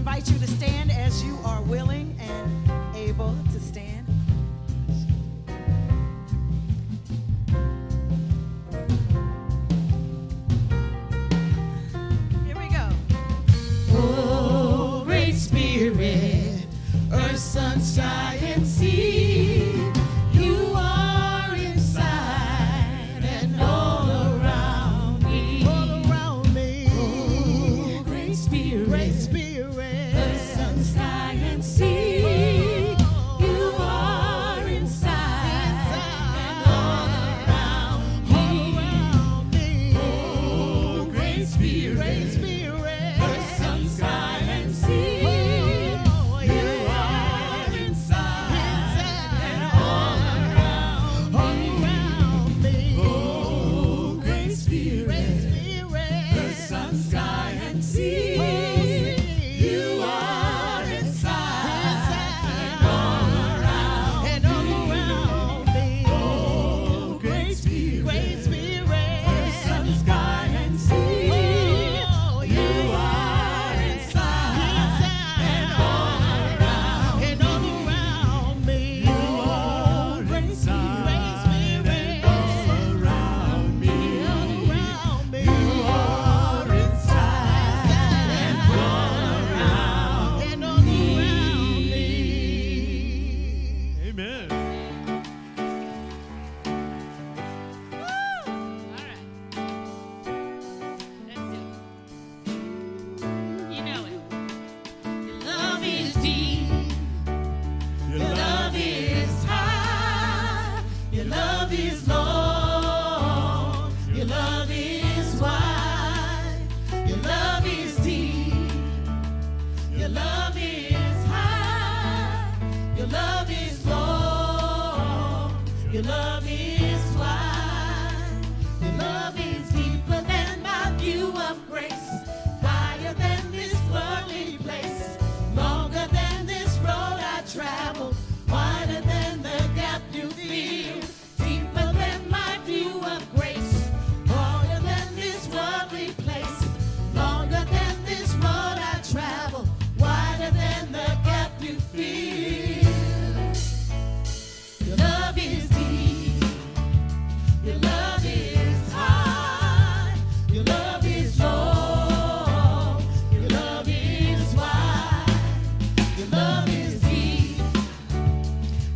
invite you to stand as you are willing and able to stand. Here we go. Oh, great Spirit, earth, sun, sky, and sea, you are inside and all around me. All around me. Oh, great Spirit, earth, sun, sky, and sea, you are inside and all around me. Oh, great Spirit, earth, sun, sky, and sea, you are inside and all around me. Oh, great Spirit, earth, sun, sky, and sea, you are inside and all around me. Oh, great Spirit, earth, sun, sky, and sea, you are inside and all around me. Oh, great Spirit, all around me. You are inside and all around me. Amen. You know it. Your love is deep. Your love is high. Your love is long. Your love is wide. Your love is deep. Your love is high. Your love is long. Your love is wide. Your love is deeper than my view of grace. Higher than this worldly place. Longer than this road I travel. Wider than the gap you feel. Deeper than my view of grace. Longer than this worldly place. Longer than this road I travel. Wider than the gap you feel. Your love is deep. Your love is high. Your love is long. Your love is wide. Your love is deep.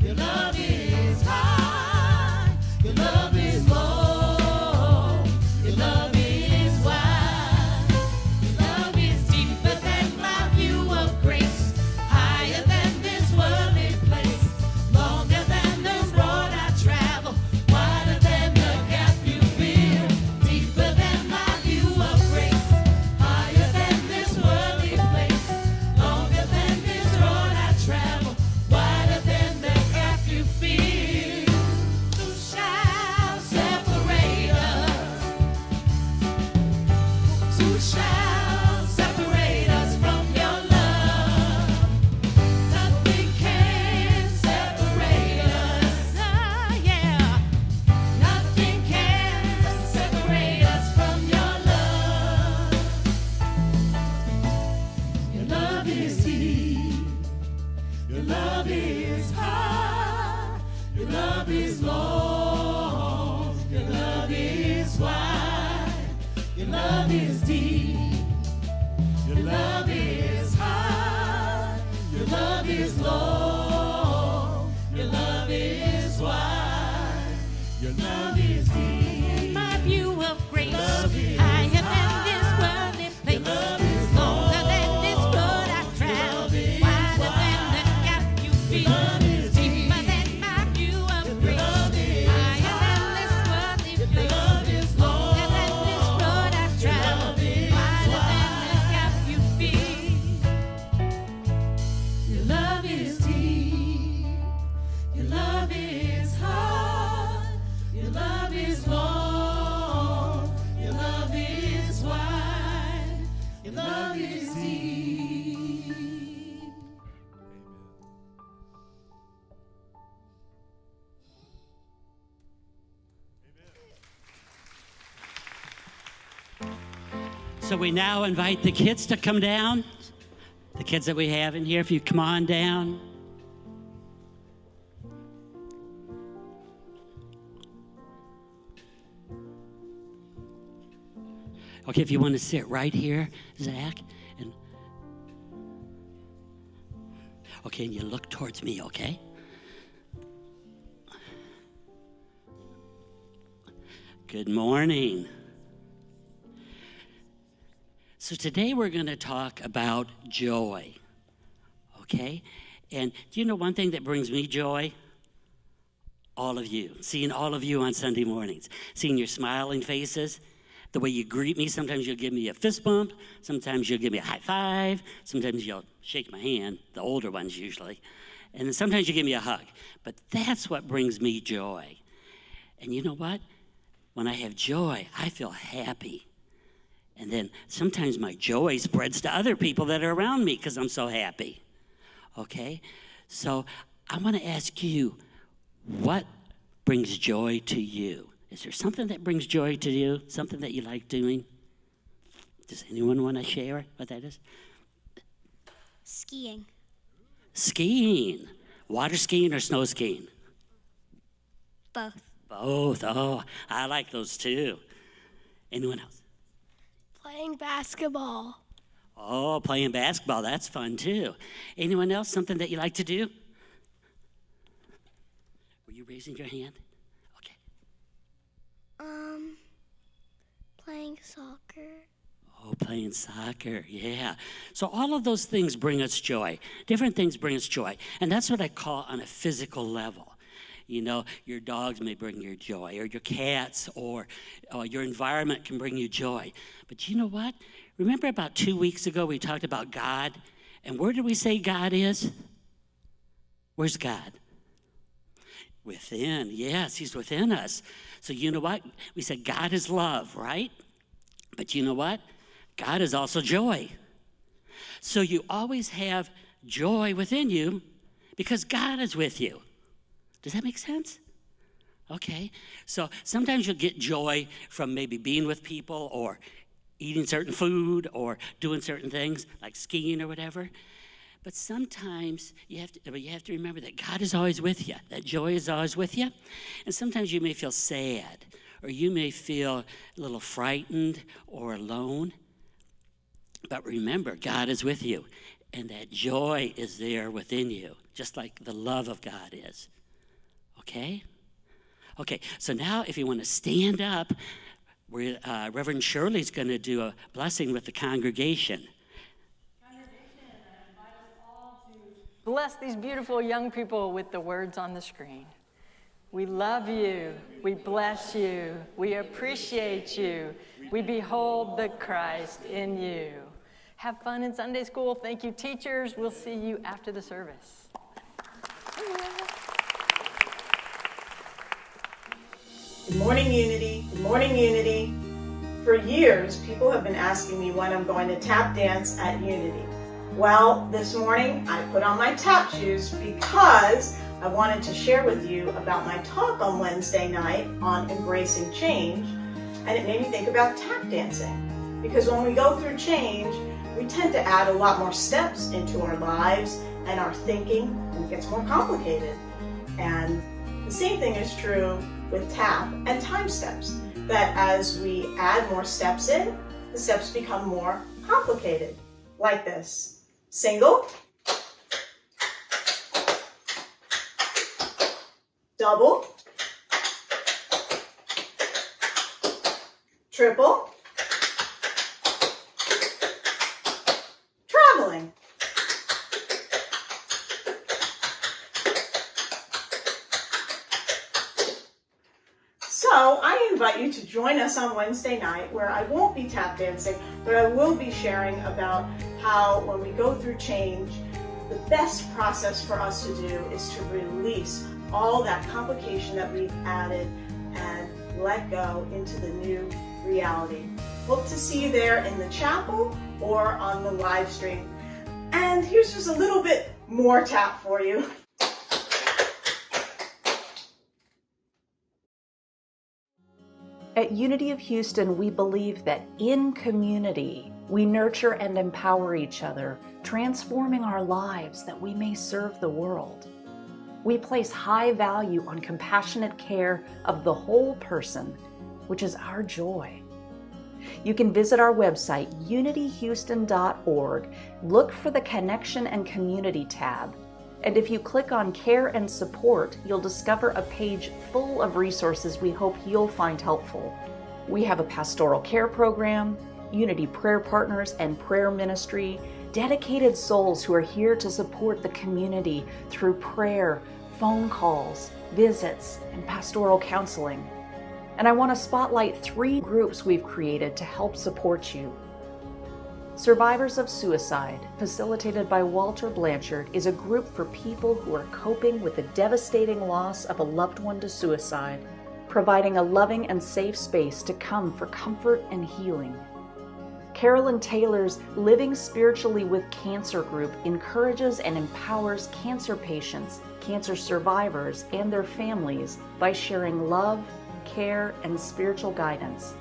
Your love is high. Your love is long. Your love is wide. Your love is deeper than my view of grace. Higher than this worldly place. Longer than the road I travel. Wider than the gap you feel. Deeper than my view of grace. Higher than this worldly place. Longer than this road I travel. Wider than the gap you feel. Who shall separate us? Who shall separate us from your love? Nothing can separate us. Yeah. Nothing can separate us from your love. Your love is deep. Your love is high. Your love is long. Your love is wide. Your love is deep. Your love is high. Your love is long. Your love is wide. Your love is deep. My view of grace. Higher than this worldly place. Longer than this road I travel. Wider than the gap you feel. Deeper than my view of grace. Higher than this worldly place. Longer than this road I travel. Wider than the gap you feel. Your love is deep. Your love is high. Your love is long. Your love is wide. Your love is deep. So we now invite the kids to come down The kids that we have in here, if you come on down. Okay, if you want to sit right here, Zach, and okay, and you look towards me, okay? Good morning. So today we're going to talk about joy, okay? And do you know one thing that brings me joy? All of you, seeing all of you on Sunday mornings, seeing your smiling faces, the way you greet me. Sometimes you'll give me a fist bump, sometimes you'll give me a high five, sometimes you'll shake my hand, the older ones usually, and then sometimes you give me a hug. But that's what brings me joy. And you know what? When I have joy, I feel happy. And then sometimes my joy spreads to other people that are around me because I'm so happy. Okay? So I want to ask you, what brings joy to you? Is there something that brings joy to you? Something that you like doing? Does anyone want to share what that is? Skiing. Skiing. Water skiing or snow skiing? Both. Both. Oh, I like those too. Anyone else? Playing basketball. Oh, playing basketball. That's fun too. Anyone else? Something that you like to do? Were you raising your hand? Okay. Playing soccer. Oh, playing soccer, yeah. So all of those things bring us joy. Different things bring us joy. And that's what I call on a physical level. You know, your dogs may bring you joy, or your cats, or your environment can bring you joy. But you know what? Remember about 2 weeks ago we talked about God? And where did we say God is? Where's God? Within, yes, he's within us. So you know what? We said God is love, right? But you know what? God is also joy. So you always have joy within you because God is with you. Does that make sense? Okay. So sometimes you'll get joy from maybe being with people or eating certain food or doing certain things like skiing or whatever. But sometimes you have to remember that God is always with you, that joy is always with you. And sometimes you may feel sad, or you may feel a little frightened or alone. But remember, God is with you, and that joy is there within you, just like the love of God is. Okay? Okay, so now if you want to stand up, Reverend Shirley's going to do a blessing with the congregation. Bless these beautiful young people with the words on the screen. We love you. We bless you. We appreciate you. We behold the Christ in you. Have fun in Sunday school. Thank you, teachers. We'll see you after the service. Good morning, Unity. Good morning, Unity. For years, people have been asking me when I'm going to tap dance at Unity. Well, this morning I put on my tap shoes because I wanted to share with you about my talk on Wednesday night on embracing change, and it made me think about tap dancing. Because when we go through change, we tend to add a lot more steps into our lives and our thinking, and it gets more complicated. And the same thing is true with tap and time steps, that as we add more steps in, the steps become more complicated, like this. Single, double, triple, traveling. So I invite you to join us on Wednesday night, where I won't be tap dancing, but I will be sharing about how when we go through change, the best process for us to do is to release all that complication that we've added and let go into the new reality. Hope to see you there in the chapel or on the live stream. And here's just a little bit more tap for you. At Unity of Houston, we believe that in community, we nurture and empower each other, transforming our lives that we may serve the world. We place high value on compassionate care of the whole person, which is our joy. You can visit our website, unityhouston.org, look for the Connection and Community tab, and if you click on Care and Support, you'll discover a page full of resources we hope you'll find helpful. We have a pastoral care program, Unity prayer partners and prayer ministry, dedicated souls who are here to support the community through prayer, phone calls, visits, and pastoral counseling. And I want to spotlight 3 groups we've created to help support you. Survivors of Suicide, facilitated by Walter Blanchard, is a group for people who are coping with the devastating loss of a loved one to suicide, providing a loving and safe space to come for comfort and healing. Carolyn Taylor's Living Spiritually with Cancer group encourages and empowers cancer patients, cancer survivors, and their families by sharing love, care, and spiritual guidance.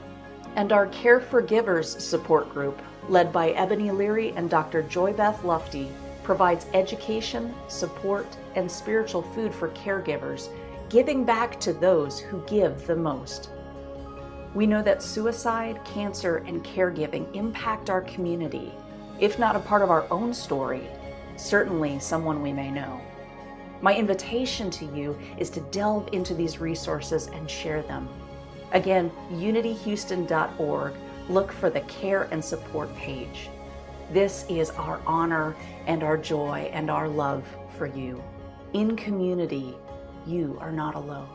And our Care for Givers support group, led by Ebony Leary and Dr. Joy Beth Lufty, provides education, support, and spiritual food for caregivers, giving back to those who give the most. We know that suicide, cancer, and caregiving impact our community, if not a part of our own story, certainly someone we may know. My invitation to you is to delve into these resources and share them. Again, unityhouston.org, look for the Care and Support page. This is our honor and our joy and our love for you. In community, you are not alone.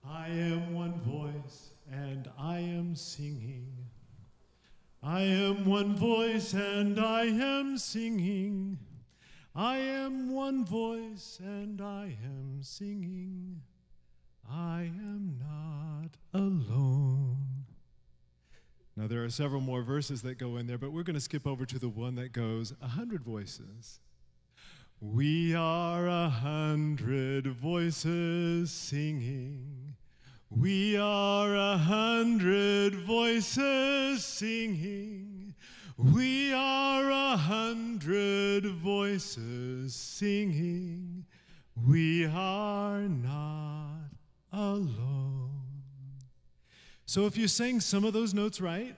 I am one voice and I am singing. I am one voice and I am singing. I am one voice and I am singing. I am not alone. Now there are several more verses that go in there, but we're going to skip over to the one that goes 100 voices. We are 100 voices singing. We are 100 voices singing. We are 100 voices singing. We are not alone. So if you sang some of those notes right,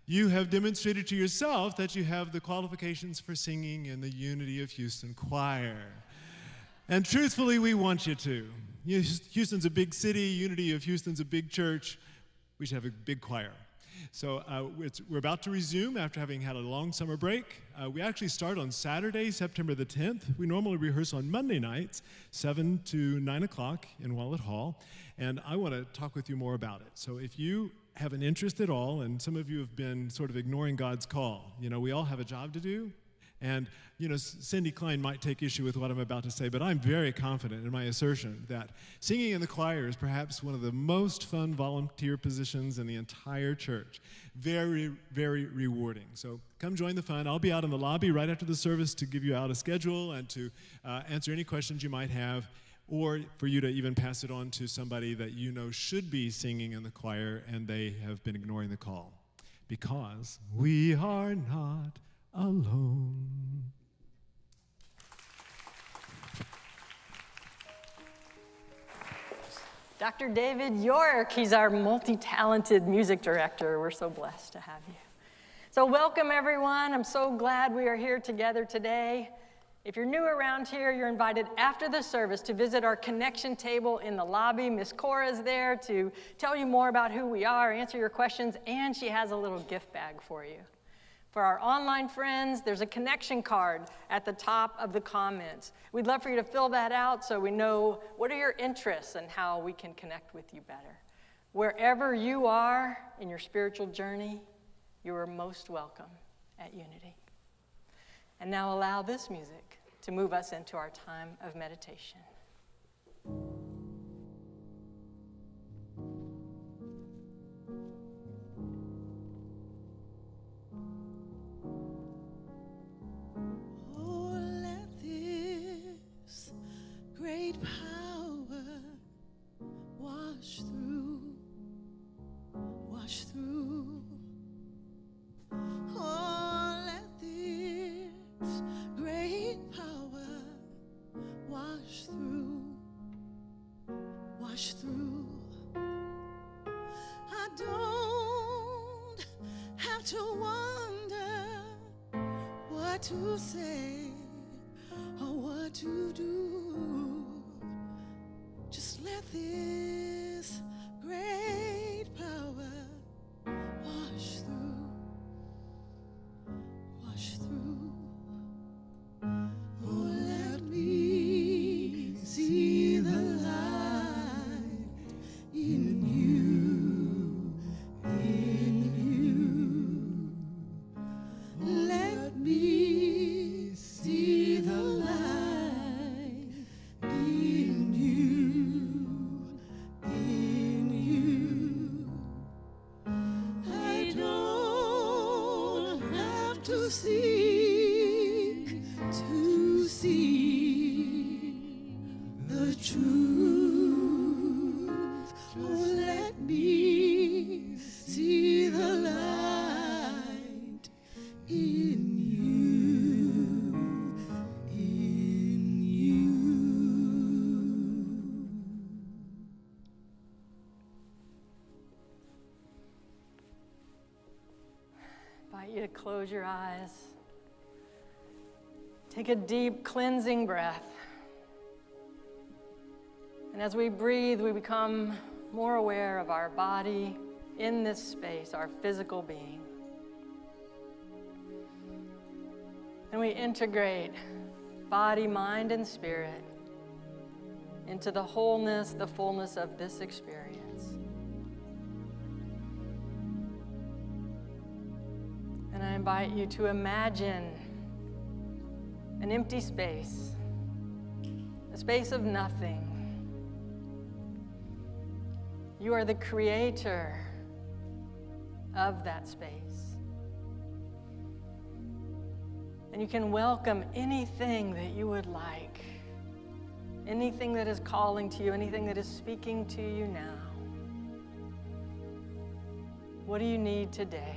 you have demonstrated to yourself that you have the qualifications for singing in the Unity of Houston choir. And truthfully, we want you to. Houston's a big city. Unity of Houston's a big church. We should have a big choir. So we're about to resume after having had a long summer break. We actually start on Saturday, September the 10th. We normally rehearse on Monday nights, 7 to 9 o'clock in Wallet Hall. And I want to talk with you more about it. So if you have an interest at all, and some of you have been sort of ignoring God's call, we all have a job to do. And, Cindy Klein might take issue with what I'm about to say, but I'm very confident in my assertion that singing in the choir is perhaps one of the most fun volunteer positions in the entire church. Very, very rewarding. So come join the fun. I'll be out in the lobby right after the service to give you out a schedule and to answer any questions you might have, or for you to even pass it on to somebody that you know should be singing in the choir and they have been ignoring the call. Because we are not alone. Dr. David York, he's our multi-talented music director. We're so blessed to have you. So welcome, everyone. I'm so glad we are here together today. If you're new around here, you're invited after the service to visit our connection table in the lobby. Miss Cora's there to tell you more about who we are, answer your questions, and she has a little gift bag for you. For our online friends, there's a connection card at the top of the comments. We'd love for you to fill that out so we know what are your interests and how we can connect with you better. Wherever you are in your spiritual journey, you are most welcome at Unity. And now allow this music to move us into our time of meditation. Oh, wash through, wash through. Oh, let this great power wash through, wash through. I don't have to wonder what to say or what to do. Just let this great power wash through, wash through. Oh, let me see the light in you, in you. Let me see the light in you, in you. I don't have to seek to see the truth. Oh, let me see the light in you, in you. I invite you to close your eyes. Take a deep cleansing breath. And as we breathe, we become more aware of our body in this space, our physical being. And we integrate body, mind, and spirit into the wholeness, the fullness of this experience. And I invite you to imagine an empty space, a space of nothing. You are the creator of that space. And you can welcome anything that you would like, anything that is calling to you, anything that is speaking to you now. What do you need today?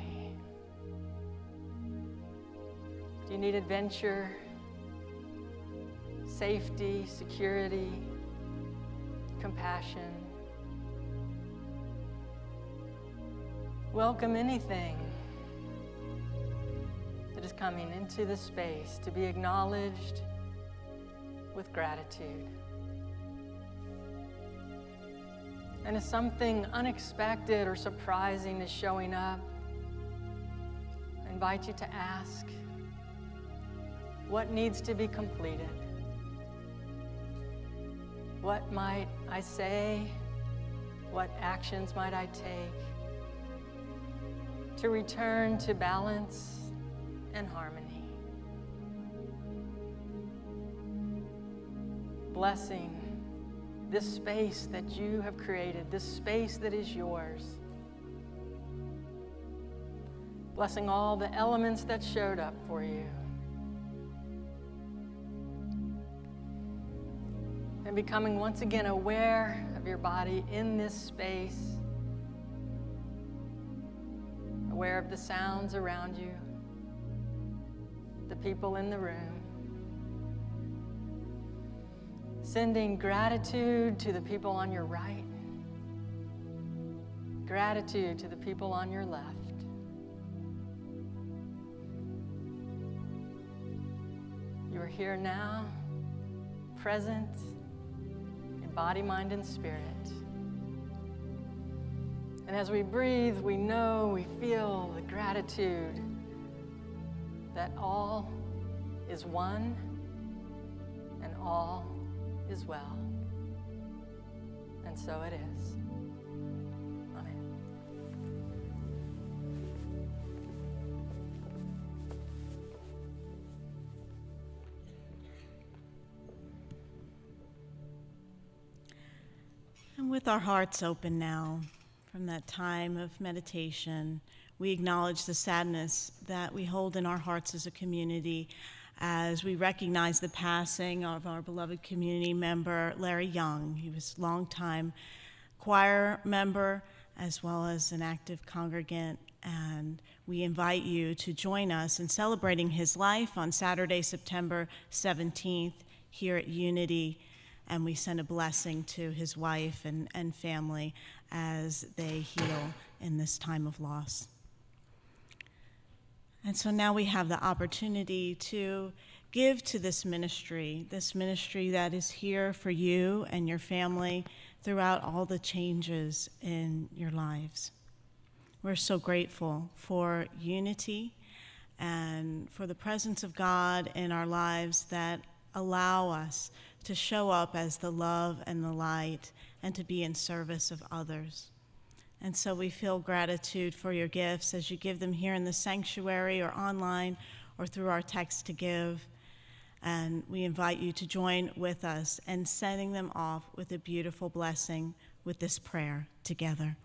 Do you need adventure, safety, security, compassion? Welcome anything that is coming into this space to be acknowledged with gratitude. And if something unexpected or surprising is showing up, I invite you to ask, what needs to be completed? What might I say? What actions might I take to return to balance and harmony? Blessing this space that you have created, this space that is yours. Blessing all the elements that showed up for you. And becoming once again aware of your body in this space, aware of the sounds around you, the people in the room. Sending gratitude to the people on your right, gratitude to the people on your left. You are here now, present, body, mind, and spirit. And as we breathe, we know, we feel the gratitude that all is one and all is well. And so it is. Amen. And with our hearts open now, from that time of meditation, we acknowledge the sadness that we hold in our hearts as a community as we recognize the passing of our beloved community member, Larry Young. He was a longtime choir member as well as an active congregant, and we invite you to join us in celebrating his life on Saturday, September 17th here at Unity, and we send a blessing to his wife and family as they heal in this time of loss. And so now we have the opportunity to give to this ministry that is here for you and your family throughout all the changes in your lives. We're so grateful for Unity and for the presence of God in our lives that allow us to show up as the love and the light and to be in service of others. And so we feel gratitude for your gifts as you give them here in the sanctuary or online or through our text to give. And we invite you to join with us in sending them off with a beautiful blessing with this prayer together.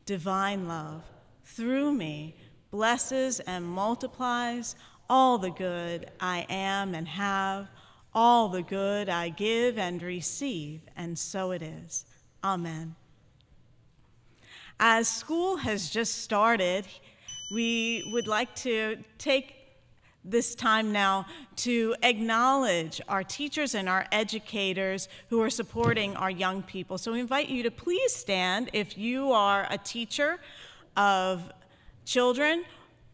Divine love, through me, blesses and multiplies all the good I am and have, all the good I give and receive, and so it is. Amen. As school has just started, we would like to take this time now to acknowledge our teachers and our educators who are supporting our young people. So we invite you to please stand if you are a teacher of children,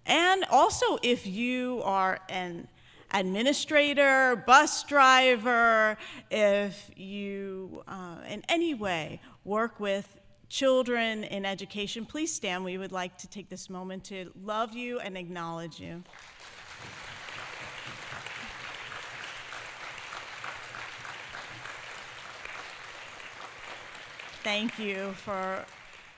and also if you are an administrator, bus driver, if you in any way work with children in education, please stand. We would like to take this moment to love you and acknowledge you. Thank you for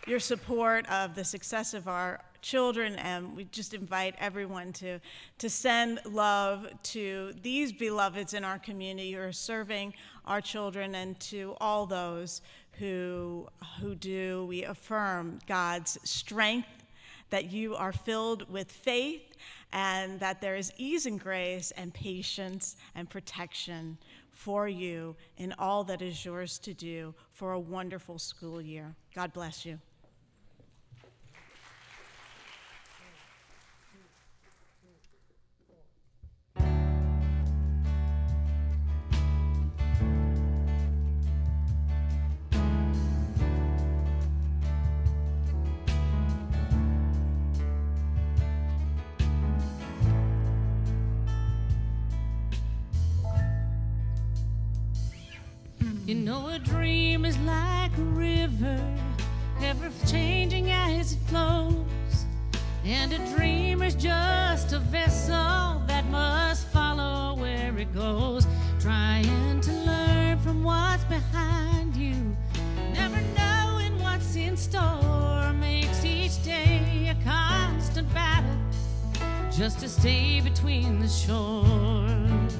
your support of the success of our children, and we just invite everyone to send love to these beloveds in our community who are serving our children, and to all those who do. We affirm God's strength, that you are filled with faith, and that there is ease and grace and patience and protection for you in all that is yours to do for a wonderful school year. God bless you. You know a dream is like a river, ever changing as it flows. And a dream is just a vessel that must follow where it goes. Trying to learn from what's behind you, never knowing what's in store, makes each day a constant battle just to stay between the shores.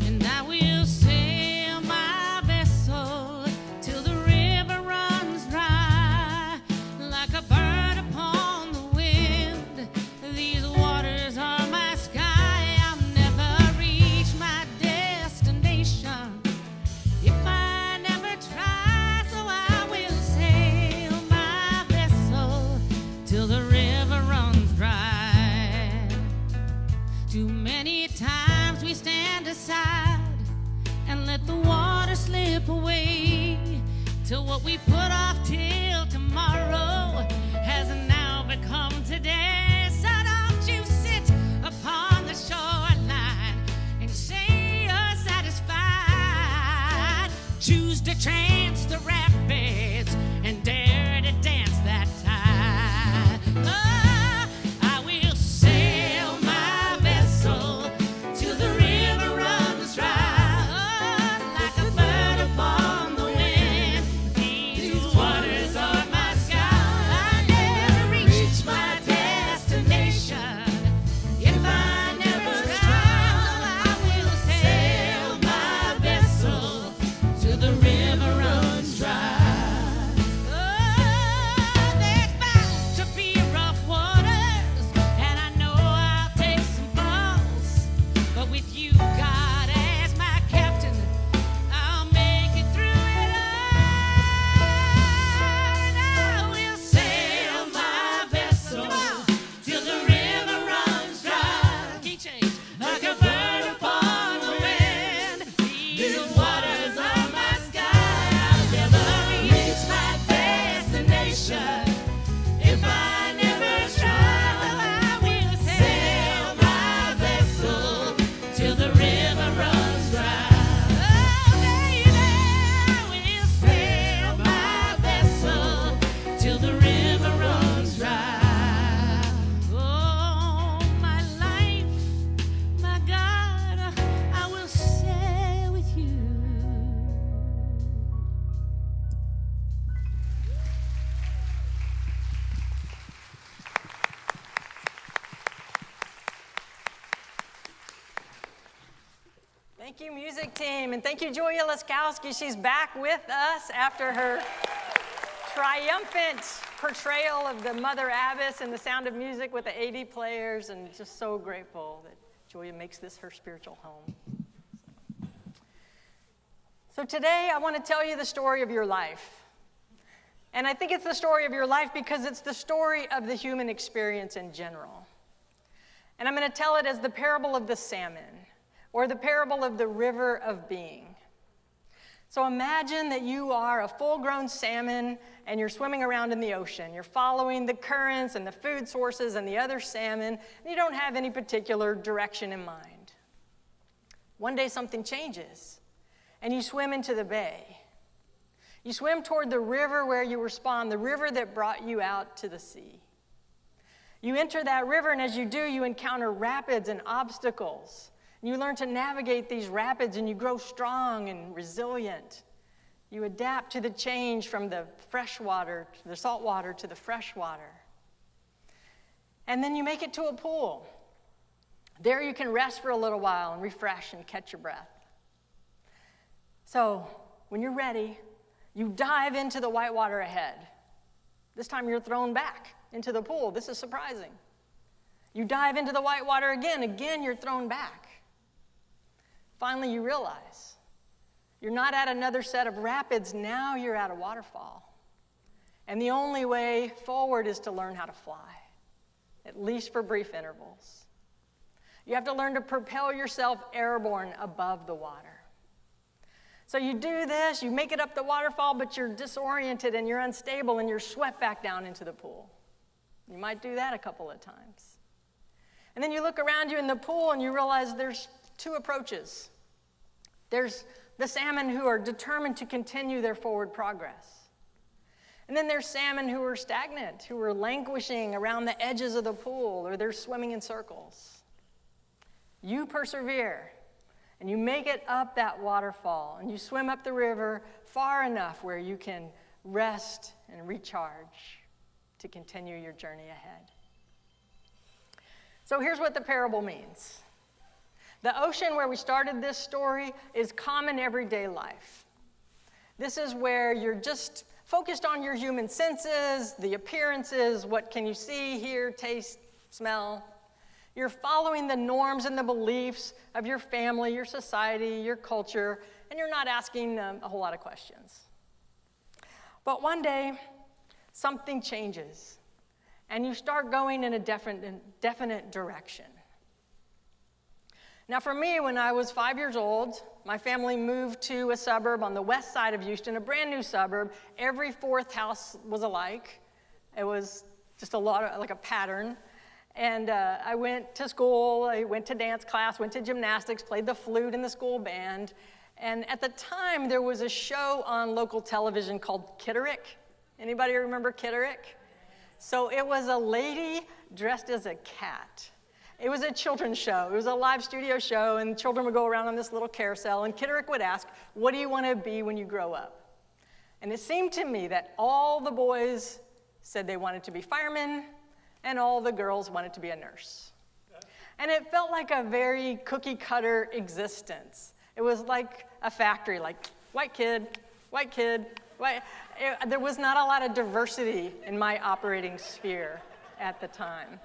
And I will sail my vessel till the river runs dry, like a bird upon the wind. These waters are my sky. I'll never reach my destination if I never try. So I will sail my vessel till the river runs dry. Too many times we stand aside and let the water slip away, till what we put off till tomorrow has now become today. So don't you sit upon the shoreline and say you're satisfied. Choose to chance the rapids and dare to dance that tide. Oh, I will sail my vessel till the river runs dry. These waters are my sky. I never reach my destination Thank you, music team, and thank you, Julia Laskowski. She's back with us after her triumphant portrayal of the Mother Abbess in The Sound of Music with the 80 players, and just so grateful that Julia makes this her spiritual home. So today I want to tell you the story of your life. And I think it's the story of your life because it's the story of the human experience in general. And I'm going to tell it as the parable of the salmon, or the parable of the river of being. So imagine that you are a full-grown salmon and you're swimming around in the ocean. You're following the currents and the food sources and the other salmon, and you don't have any particular direction in mind. One day something changes, and you swim into the bay. You swim toward the river where you were spawned, the river that brought you out to the sea. You enter that river, and as you do, you encounter rapids and obstacles. You learn to navigate these rapids, and you grow strong and resilient. You adapt to the change from the fresh water, to the salt water, to the fresh water. And then you make it to a pool. There you can rest for a little while and refresh and catch your breath. So when you're ready, you dive into the white water ahead. This time you're thrown back into the pool. This is surprising. You dive into the white water again. Again, you're thrown back. Finally, you realize you're not at another set of rapids. Now you're at a waterfall. And the only way forward is to learn how to fly, at least for brief intervals. You have to learn to propel yourself airborne above the water. So you do this, you make it up the waterfall, but you're disoriented and you're unstable and you're swept back down into the pool. You might do that a couple of times. And then you look around you in the pool and you realize there's two approaches. There's the salmon who are determined to continue their forward progress. And then there's salmon who are stagnant, who are languishing around the edges of the pool, or they're swimming in circles. You persevere, and you make it up that waterfall, and you swim up the river far enough where you can rest and recharge to continue your journey ahead. So here's what the parable means. The ocean where we started this story is common everyday life. This is where you're just focused on your human senses, the appearances, what can you see, hear, taste, smell. You're following the norms and the beliefs of your family, your society, your culture, and you're not asking a whole lot of questions. But one day, something changes, and you start going in a definite direction. Now for me, when I was 5 years old, my family moved to a suburb on the west side of Houston, a brand new suburb. Every fourth house was alike. It was just a lot of, like a pattern. And I went to school, I went to dance class, went to gymnastics, played the flute in the school band. And at the time, there was a show on local television called Kitterick. Anybody remember Kitterick? So it was a lady dressed as a cat. It was a children's show. It was a live studio show, and children would go around on this little carousel, and Kitterick would ask, what do you want to be when you grow up? And it seemed to me that all the boys said they wanted to be firemen, and all the girls wanted to be a nurse. And it felt like a very cookie-cutter existence. It was like a factory, like white kid, white. There was not a lot of diversity in my operating sphere at the time.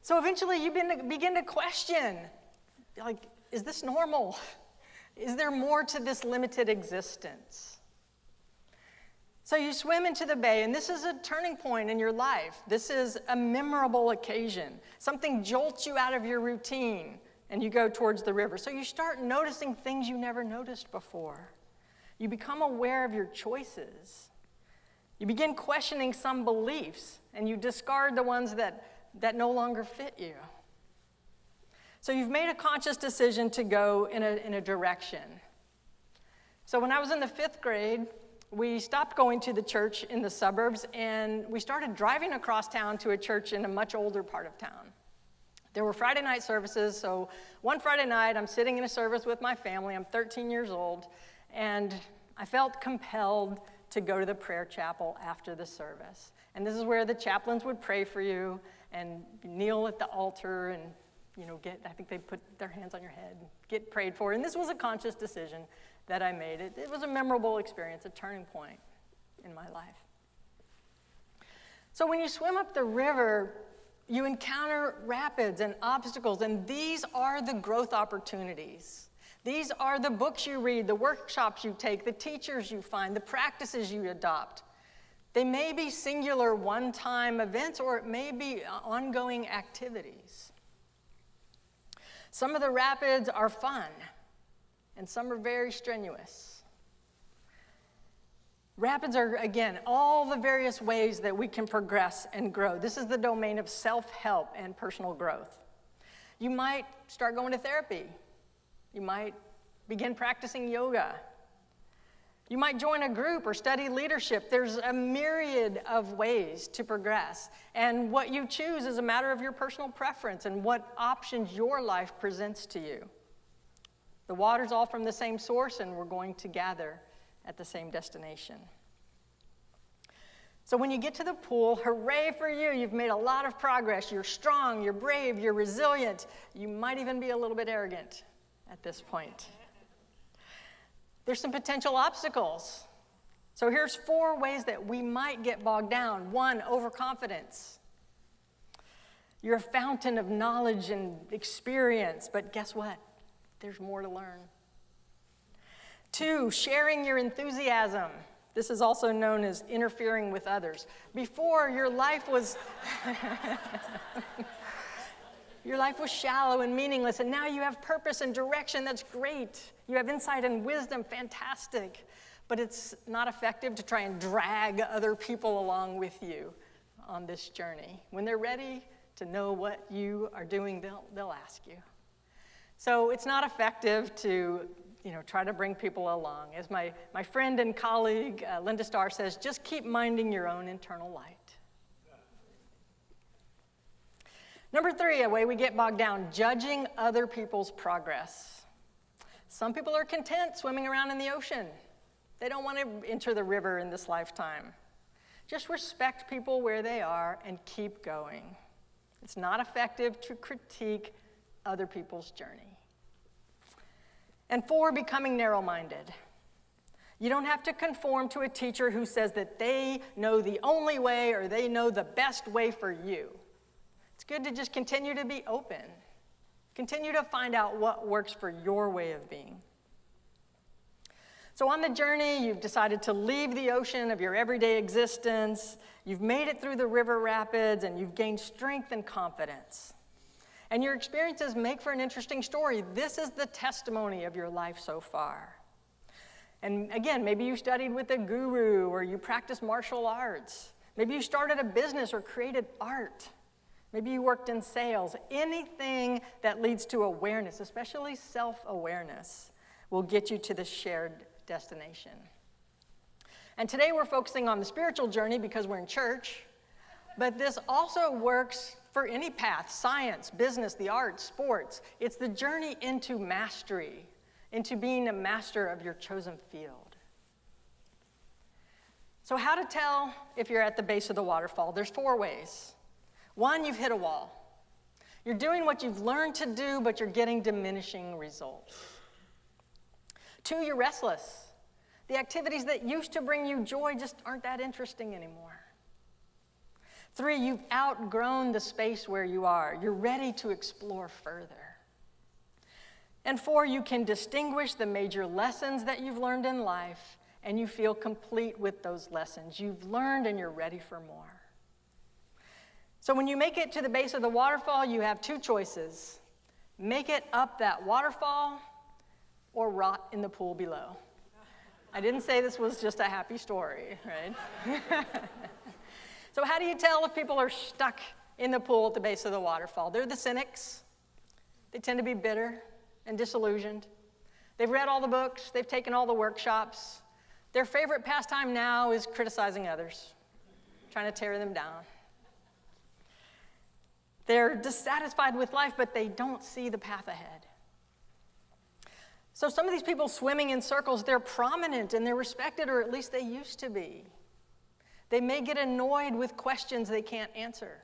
So eventually you begin to question, like, is this normal? Is there more to this limited existence? So you swim into the bay, and this is a turning point in your life. This is a memorable occasion. Something jolts you out of your routine, and you go towards the river. So you start noticing things you never noticed before. You become aware of your choices. You begin questioning some beliefs, and you discard the ones that no longer fit you. So you've made a conscious decision to go in a direction. So when I was in the 5th grade, we stopped going to the church in the suburbs, and we started driving across town to a church in a much older part of town. There were Friday night services, so one Friday night, I'm sitting in a service with my family. I'm 13 years old, and I felt compelled to go to the prayer chapel after the service. And this is where the chaplains would pray for you and kneel at the altar and I think they put their hands on your head, get prayed for. And this was a conscious decision that I made. It was a memorable experience, a turning point in my life. So when you swim up the river, you encounter rapids and obstacles, and these are the growth opportunities. These are the books you read, the workshops you take, the teachers you find, the practices you adopt. They may be singular one-time events, or it may be ongoing activities. Some of the rapids are fun, and some are very strenuous. Rapids are, again, all the various ways that we can progress and grow. This is the domain of self-help and personal growth. You might start going to therapy. You might begin practicing yoga. You might join a group or study leadership. There's a myriad of ways to progress. And what you choose is a matter of your personal preference and what options your life presents to you. The water's all from the same source, and we're going to gather at the same destination. So when you get to the pool, hooray for you. You've made a lot of progress. You're strong, you're brave, you're resilient. You might even be a little bit arrogant at this point. There's some potential obstacles. So here's 4 ways that we might get bogged down. 1, overconfidence. You're a fountain of knowledge and experience, but guess what? There's more to learn. 2, sharing your enthusiasm. This is also known as interfering with others. Before, your life was your life was shallow and meaningless, and now you have purpose and direction. That's great. You have insight and wisdom. Fantastic. But it's not effective to try and drag other people along with you on this journey. When they're ready to know what you are doing, they'll ask you. So it's not effective to try to bring people along. As my friend and colleague, Linda Starr, says, just keep minding your own internal light. Number 3, a way we get bogged down, judging other people's progress. Some people are content swimming around in the ocean. They don't want to enter the river in this lifetime. Just respect people where they are and keep going. It's not effective to critique other people's journey. And 4, becoming narrow-minded. You don't have to conform to a teacher who says that they know the only way or they know the best way for you. It's good to just continue to be open. Continue to find out what works for your way of being. So on the journey, you've decided to leave the ocean of your everyday existence. You've made it through the river rapids, and you've gained strength and confidence. And your experiences make for an interesting story. This is the testimony of your life so far. And again, maybe you studied with a guru, or you practiced martial arts. Maybe you started a business or created art. Maybe you worked in sales. Anything that leads to awareness, especially self-awareness, will get you to the shared destination. And today we're focusing on the spiritual journey because we're in church, but this also works for any path: science, business, the arts, sports. It's the journey into mastery, into being a master of your chosen field. So how to tell if you're at the base of the waterfall? There's 4 ways. 1, you've hit a wall. You're doing what you've learned to do, but you're getting diminishing results. 2, you're restless. The activities that used to bring you joy just aren't that interesting anymore. 3, you've outgrown the space where you are. You're ready to explore further. And 4, you can distinguish the major lessons that you've learned in life, and you feel complete with those lessons. You've learned and you're ready for more. So when you make it to the base of the waterfall, you have 2 choices. Make it up that waterfall or rot in the pool below. I didn't say this was just a happy story, right? So how do you tell if people are stuck in the pool at the base of the waterfall? They're the cynics. They tend to be bitter and disillusioned. They've read all the books. They've taken all the workshops. Their favorite pastime now is criticizing others, trying to tear them down. They're dissatisfied with life, but they don't see the path ahead. So some of these people swimming in circles, they're prominent and they're respected, or at least they used to be. They may get annoyed with questions they can't answer.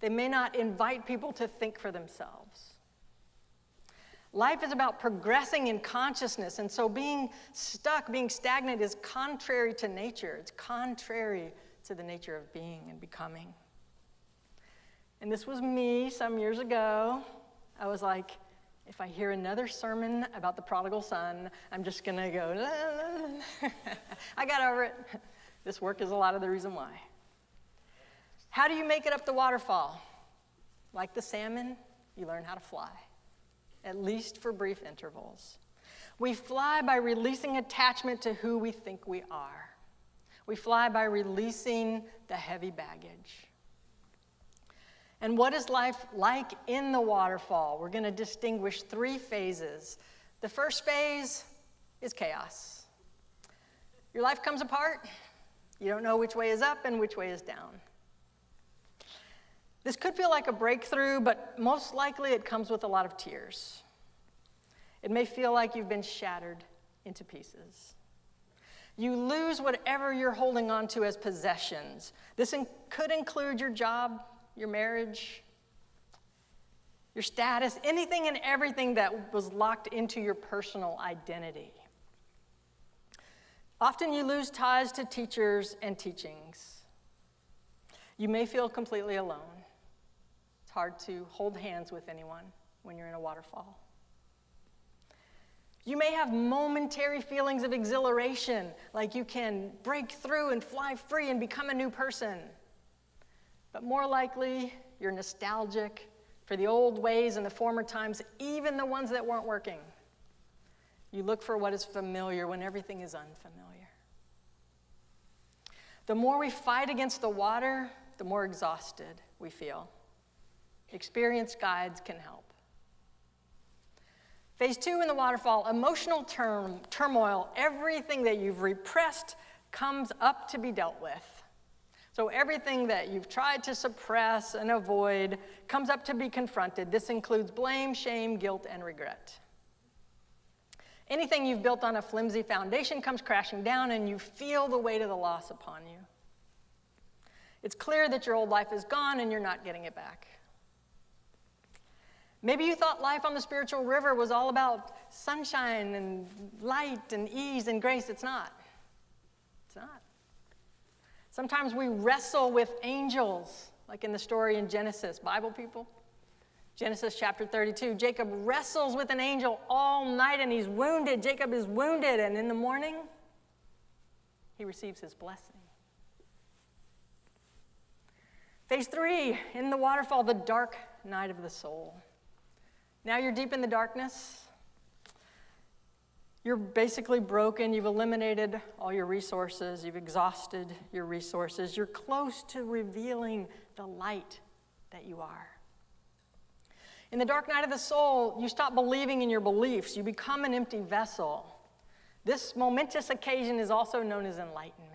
They may not invite people to think for themselves. Life is about progressing in consciousness, and so being stuck, being stagnant is contrary to nature. It's contrary to the nature of being and becoming. And this was me some years ago. I was like, if I hear another sermon about the prodigal son, I'm just going to go, la, la, la. I got over it. This work is a lot of the reason why. How do you make it up the waterfall? Like the salmon, you learn how to fly, at least for brief intervals. We fly by releasing attachment to who we think we are. We fly by releasing the heavy baggage. And what is life like in the waterfall? We're going to distinguish 3 phases. The first phase is chaos. Your life comes apart. You don't know which way is up and which way is down. This could feel like a breakthrough, but most likely it comes with a lot of tears. It may feel like you've been shattered into pieces. You lose whatever you're holding on to as possessions. This could include your job, your marriage, your status, anything and everything that was locked into your personal identity. Often you lose ties to teachers and teachings. You may feel completely alone. It's hard to hold hands with anyone when you're in a waterfall. You may have momentary feelings of exhilaration, like you can break through and fly free and become a new person. But more likely, you're nostalgic for the old ways and the former times, even the ones that weren't working. You look for what is familiar when everything is unfamiliar. The more we fight against the water, the more exhausted we feel. Experienced guides can help. Phase 2 in the waterfall, emotional turmoil. Everything that you've repressed comes up to be dealt with. So everything that you've tried to suppress and avoid comes up to be confronted. This includes blame, shame, guilt, and regret. Anything you've built on a flimsy foundation comes crashing down, and you feel the weight of the loss upon you. It's clear that your old life is gone and you're not getting it back. Maybe you thought life on the spiritual river was all about sunshine and light and ease and grace. It's not. It's not. Sometimes we wrestle with angels, like in the story in Genesis. Bible people? Genesis chapter 32. Jacob wrestles with an angel all night and he's wounded. Jacob is wounded, and in the morning, he receives his blessing. Phase 3, in the waterfall, the dark night of the soul. Now you're deep in the darkness. You're basically broken. You've eliminated all your resources. You've exhausted your resources. You're close to revealing the light that you are. In the dark night of the soul, you stop believing in your beliefs. You become an empty vessel. This momentous occasion is also known as enlightenment.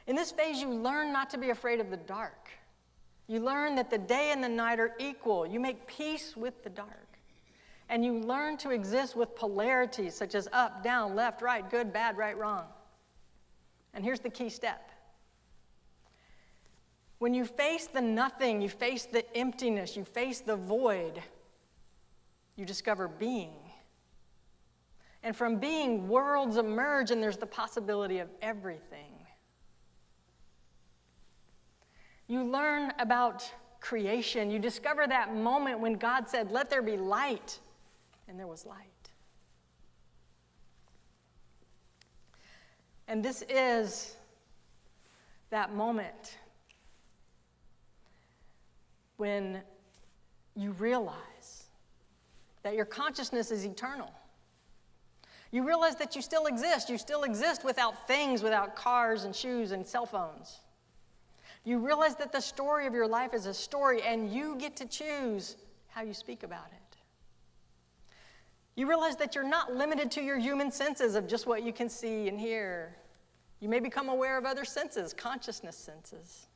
In this phase, you learn not to be afraid of the dark. You learn that the day and the night are equal. You make peace with the dark. And you learn to exist with polarities such as up, down, left, right, good, bad, right, wrong. And here's the key step. When you face the nothing, you face the emptiness, you face the void, you discover being. And from being, worlds emerge, and there's the possibility of everything. You learn about creation. You discover that moment when God said, "Let there be light," and there was light. And this is that moment when you realize that your consciousness is eternal. You realize that you still exist. You still exist without things, without cars and shoes and cell phones. You realize that the story of your life is a story, and you get to choose how you speak about it. You realize that you're not limited to your human senses of just what you can see and hear. You may become aware of other senses, consciousness senses.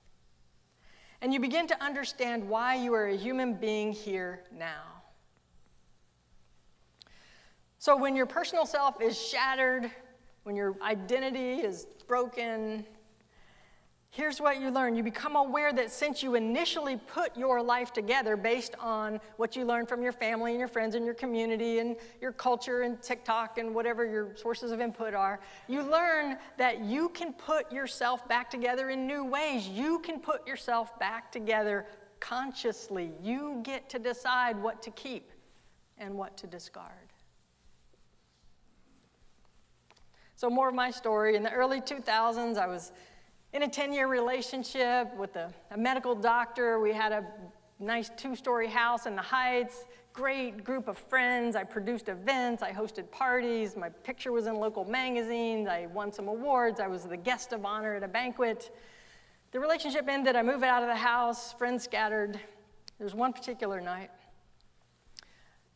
And you begin to understand why you are a human being here now. So when your personal self is shattered, when your identity is broken, Here's what you learn. You become aware that since you initially put your life together based on what you learned from your family and your friends and your community and your culture and TikTok and whatever your sources of input are, you learn that you can put yourself back together in new ways. You can put yourself back together consciously. You get to decide what to keep and what to discard. So more of my story. In the early 2000s, I was in a 10-year relationship with a medical doctor. We had a nice 2-story house in the Heights, great group of friends. I produced events, I hosted parties, my picture was in local magazines, I won some awards, I was the guest of honor at a banquet. The relationship ended, I moved out of the house, friends scattered. There was one particular night.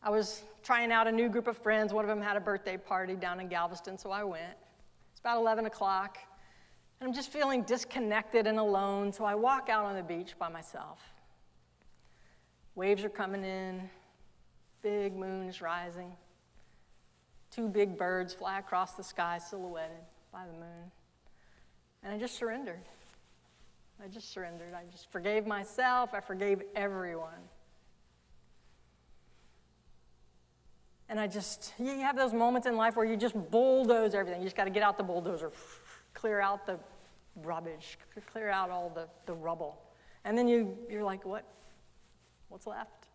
I was trying out a new group of friends. One of them had a birthday party down in Galveston, so I went. It's about 11 o'clock. And I'm just feeling disconnected and alone, so I walk out on the beach by myself. Waves are coming in, big moon is rising. 2 big birds fly across the sky, silhouetted by the moon. And I just surrendered. I just forgave myself, I forgave everyone. And you have those moments in life where you just bulldoze everything. You just got to get out the bulldozer, clear out the rubbish, clear out all the rubble. And then you're like, what's left?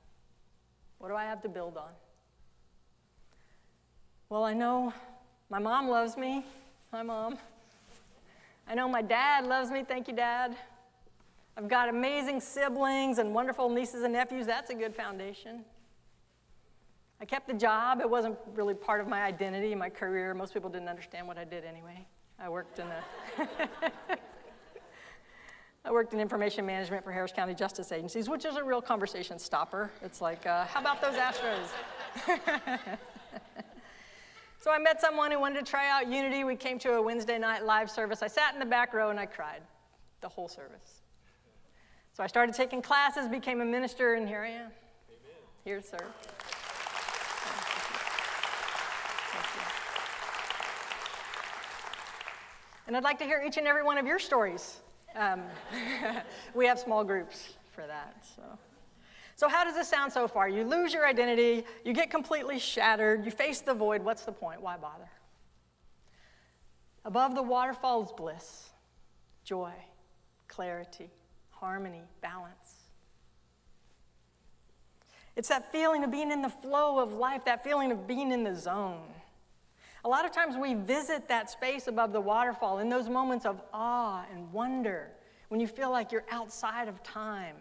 What do I have to build on? Well, I know my mom loves me. Hi, Mom. I know my dad loves me. Thank you, Dad. I've got amazing siblings and wonderful nieces and nephews. That's a good foundation. I kept the job. It wasn't really part of my identity, my career. Most people didn't understand what I did anyway. I worked in information management for Harris County Justice Agencies, which is a real conversation stopper. It's like, how about those Astros? So I met someone who wanted to try out Unity. We came to a Wednesday night live service. I sat in the back row and I cried the whole service. So I started taking classes, became a minister, and here I am. Amen. Here to serve. And I'd like to hear each and every one of your stories. We have small groups for that. So how does this sound so far? You lose your identity, you get completely shattered, you face the void. What's the point? Why bother? Above the waterfall is bliss, joy, clarity, harmony, balance. It's that feeling of being in the flow of life, that feeling of being in the zone. A lot of times we visit that space above the waterfall in those moments of awe and wonder, when you feel like you're outside of time.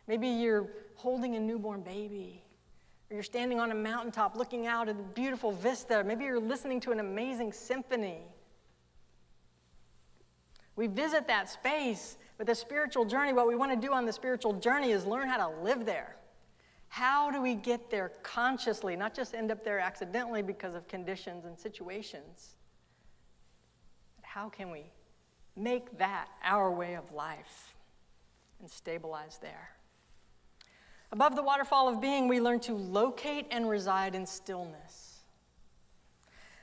Maybe you're holding a newborn baby, or you're standing on a mountaintop looking out at a beautiful vista. Maybe you're listening to an amazing symphony. We visit that space, but the spiritual journey, what we want to do on the spiritual journey is learn how to live there. How do we get there consciously, not just end up there accidentally because of conditions and situations? How can we make that our way of life and stabilize there? Above the waterfall of being, we learn to locate and reside in stillness.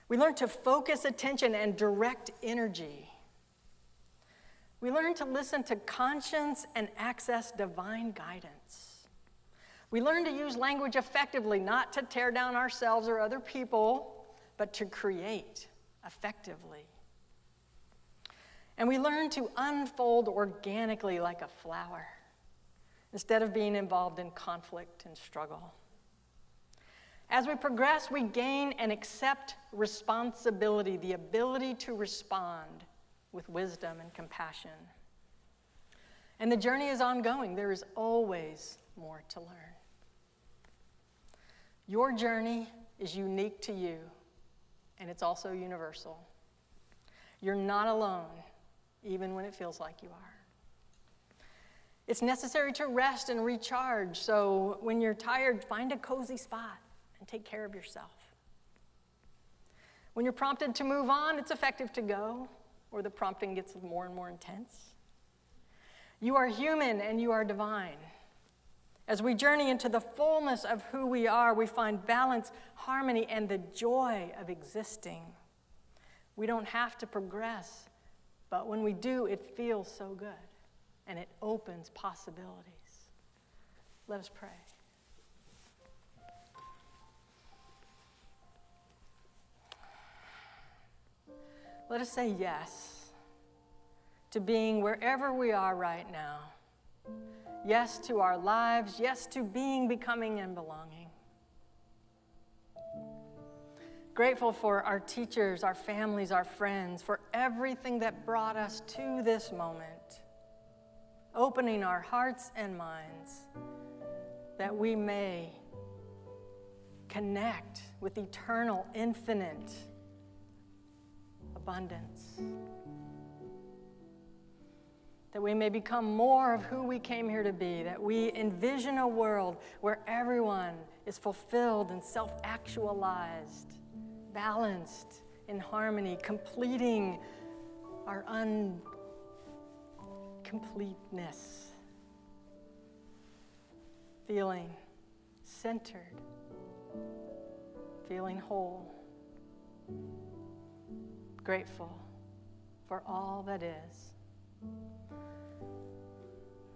We learn to focus attention and direct energy. We learn to listen to conscience and access divine guidance. We learn to use language effectively, not to tear down ourselves or other people, but to create effectively. And we learn to unfold organically like a flower, instead of being involved in conflict and struggle. As we progress, we gain and accept responsibility, the ability to respond with wisdom and compassion. And the journey is ongoing. There is always more to learn. Your journey is unique to you, and it's also universal. You're not alone, even when it feels like you are. It's necessary to rest and recharge, so when you're tired, find a cozy spot and take care of yourself. When you're prompted to move on, it's effective to go, or the prompting gets more and more intense. You are human and you are divine. As we journey into the fullness of who we are, we find balance, harmony, and the joy of existing. We don't have to progress, But when we do, it feels so good, and it opens possibilities. Let us pray. Let us say yes to being wherever we are right now. Yes to our lives. Yes to being, becoming, and belonging. Grateful for our teachers, our families, our friends, for everything that brought us to this moment. Opening our hearts and minds that we may connect with eternal, infinite abundance. That we may become more of who we came here to be, that we envision a world where everyone is fulfilled and self-actualized, balanced, in harmony, completing our uncompleteness, feeling centered, feeling whole, grateful for all that is.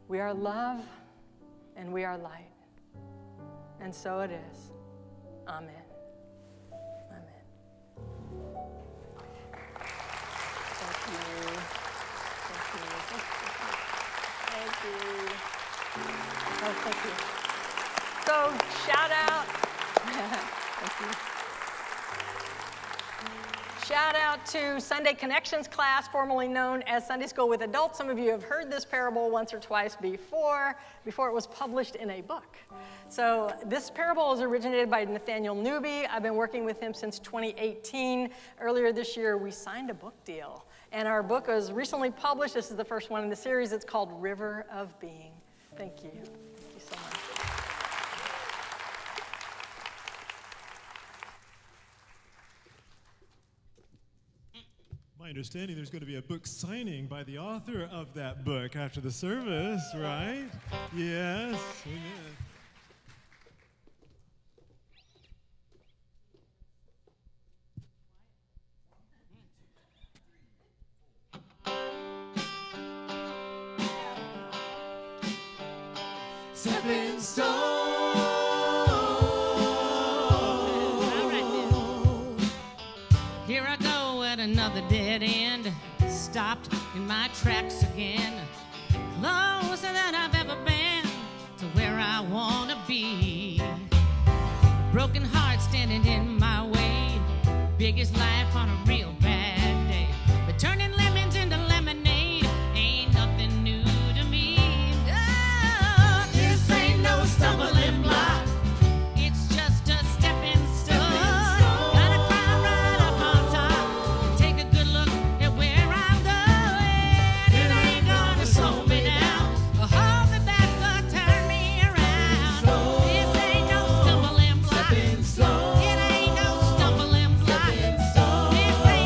We are love and we are light. And so it is. Amen. Amen. Thank you. Thank you. Thank you. Oh, thank you. So shout out. Thank you. Shout out to Sunday Connections class, formerly known as Sunday School with Adults. Some of you have heard this parable once or twice before it was published in a book. So this parable is originated by Nathaniel Newby. I've been working with him since 2018. Earlier this year, we signed a book deal. And our book was recently published. This is the first one in the series. It's called River of Being. Thank you. Thank you so much. My understanding, there's going to be a book signing by the author of that book after the service, right? Yes. Amen. Stepping stone. Here I go at another dead end, stopped in my tracks again, closer than I've ever been to where I want to be. Broken heart standing in my way, biggest life on a real bad day, but turning lemons into lemonade ain't nothing new to me. Oh, this ain't no stumbling block, it's just a stepping stone. Gotta climb right up on top and take a good look at where I'm going. It ain't gonna slow me down or hold me back or turn me around. This ain't no stumbling block, it ain't no stumbling block. This ain't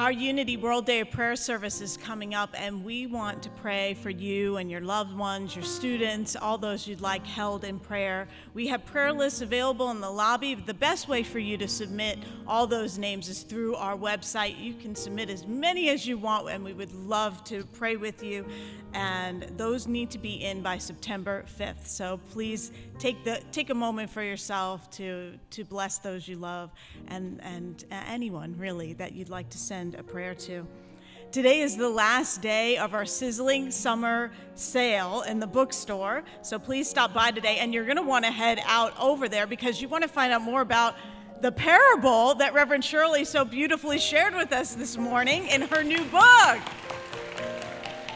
Our Unity World Day of Prayer service is coming up, and we want to pray for you and your loved ones, your students, all those you'd like held in prayer. We have prayer lists available in the lobby. The best way for you to submit all those names is through our website. You can submit as many as you want, and we would love to pray with you. And those need to be in by September 5th. So please take a moment for yourself to bless those you love and anyone really that you'd like to send a prayer to. Today is the last day of our sizzling summer sale in the bookstore, so please stop by today, and you're going to want to head out over there because you want to find out more about the parable that Reverend Shirley so beautifully shared with us this morning in her new book.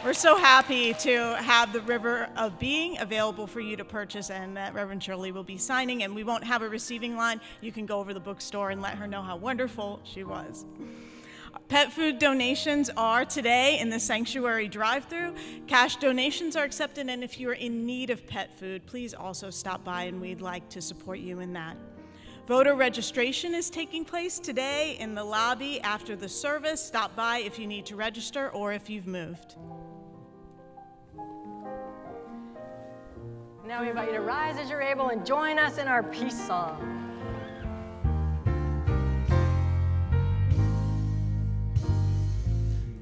We're so happy to have the River of Being available for you to purchase, and that Reverend Shirley will be signing, and we won't have a receiving line. You can go over to the bookstore and let her know how wonderful she was. Pet food donations are today in the sanctuary drive-thru. Cash donations are accepted, and if you're in need of pet food, please also stop by, and we'd like to support you in that. Voter registration is taking place today in the lobby after the service. Stop by if you need to register or if you've moved. Now we invite you to rise as you're able and join us in our peace song.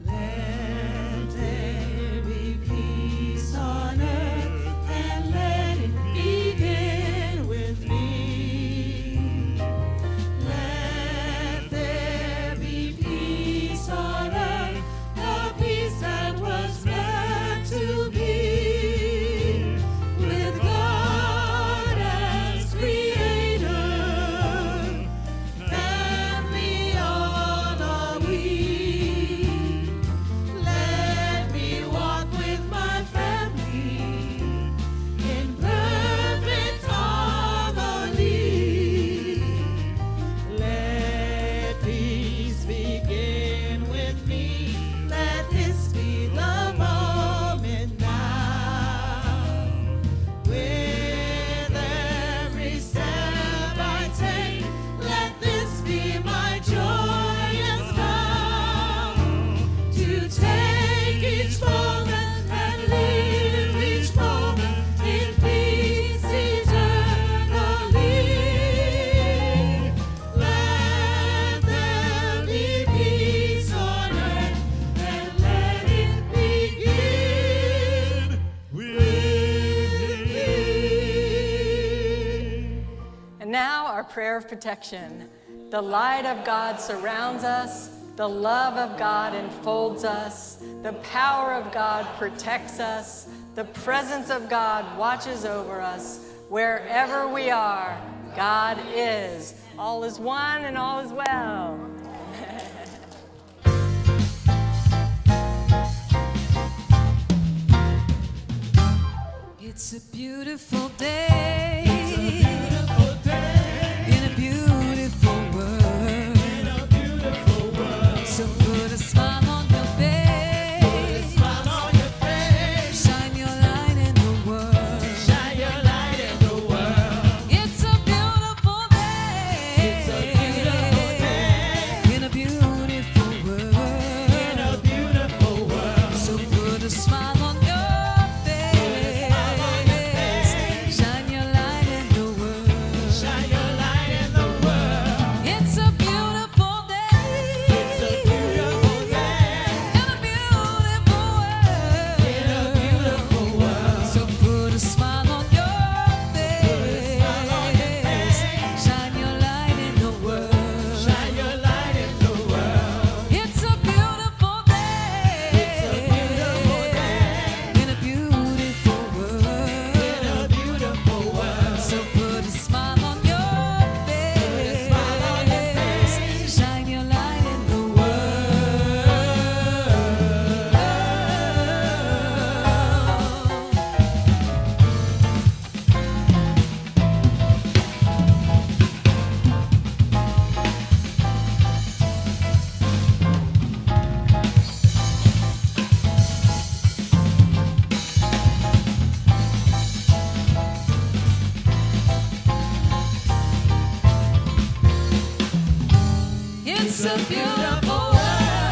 Let there be peace on earth, and let it begin with me. Let there be peace on earth, the peace that was meant to be. Prayer of protection. The light of God surrounds us. The love of God enfolds us. The power of God protects us. The presence of God watches over us. Wherever we are, God is. All is one and all is well. It's a beautiful day. It's a beautiful day. In a beautiful world. In a beautiful world. So put a smile on your face. Put a smile on your face. Shine your light in the world. Shine your light in the world. It's a beautiful day. It's a beautiful day. In a beautiful world. In a beautiful world. So put a smile on your face. Shine your light in the world. Shine your light in the world. It's a beautiful day. It's a beautiful day. In a beautiful world. In a beautiful world. So put a smile on your face. Put a smile on your face. Shine your light in the world. Shine your light in the world. It's a beautiful day. It's a beautiful day. In a beautiful world. In a beautiful world. So put a smile on your face. Put a smile on your face. Shine your light in the world. It's a beautiful